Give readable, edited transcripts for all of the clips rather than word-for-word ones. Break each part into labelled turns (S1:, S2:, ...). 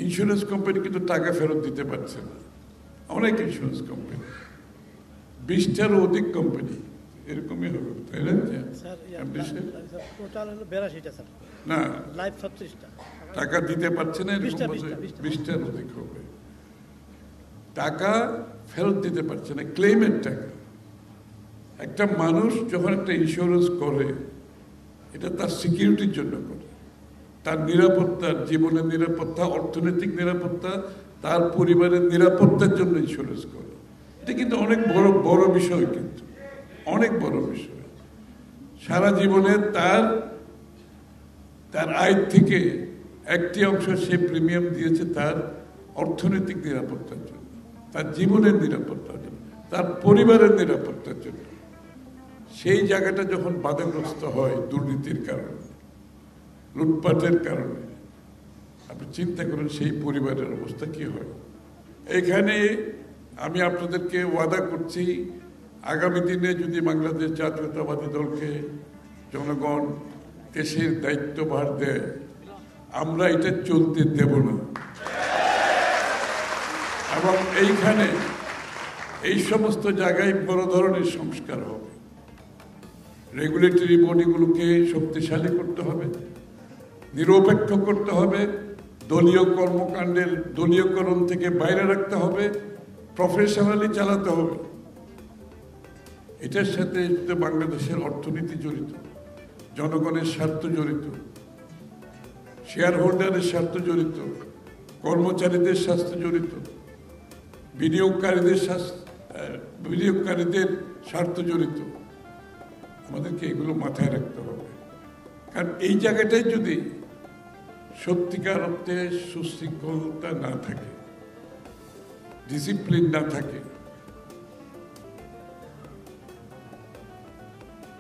S1: Insurance company কিন্তু টাকা ফেরত দিতে পারছে না। অনেক ইন্স্যুরেন্স কোম্পানি, 20টারও অধিক কোম্পানি এরকমই হবে, তাই না? না, টাকা দিতে পারছে না, এরকম 20টার অধিক হবে। টাকা ফেরত দিতে পারছে না, ক্লেমের টাকা। একটা মানুষ যখন একটা ইন্স্যুরেন্স করে, এটা তার সিকিউরিটির জন্য করে, তার নিরাপত্তা, জীবনের নিরাপত্তা, অর্থনৈতিক নিরাপত্তা, তার পরিবারের নিরাপত্তার জন্য ইন্স্যুরেন্স করে। এটা কিন্তু অনেক বড় বড় বিষয়, কিন্তু অনেক বড় বিষয়। সারা জীবনে তার আয় থেকে একটি অংশ সে প্রিমিয়াম দিয়েছে তার অর্থনৈতিক নিরাপত্তার জন্য, তার জীবনের নিরাপত্তার জন্য, তার পরিবারের নিরাপত্তার জন্য। সেই জায়গাটা যখন বাধাগ্রস্ত হয় দুর্নীতির কারণে, লুটপাটের কারণে, আপনি চিন্তা করেন সেই পরিবারের অবস্থা কি হয়। এখানে আমি আপনাদেরকে ওয়াদা করছি, আগামী দিনে যদি বাংলাদেশ জাতীয়তাবাদী দলকে জনগণ দেশের দায়িত্বভার দেয়, আমরা এটা চলতে দেব না। এবং এইখানে এই সমস্ত জায়গায় বড় ধরনের সংস্কার হবে। রেগুলেটরি বডিগুলোকে শক্তিশালী করতে হবে, নিরপেক্ষ করতে হবে, দলীয় কর্মকাণ্ডের দলীয়করণ থেকে বাইরে রাখতে হবে, প্রফেশনালি চালাতে হবে। এটার সাথে বাংলাদেশের অর্থনীতি জড়িত, জনগণের স্বার্থ জড়িত, শেয়ার হোল্ডারের স্বার্থ জড়িত, কর্মচারীদের স্বার্থ জড়িত, বিনিয়োগকারীদের স্বার্থ জড়িত। আমাদেরকে এগুলো মাথায় রাখতে হবে। কারণ এই জায়গাটায় যদি সত্যিকার অর্থে সুশৃঙ্খলতা না থাকে, ডিসিপ্লিন না থাকে,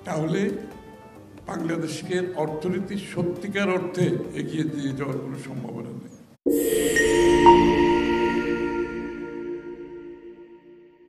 S1: তাহলে বাংলাদেশকে অর্থনীতি সত্যিকার অর্থে এগিয়ে দিয়ে যাওয়ার কোনো সম্ভাবনা নেই।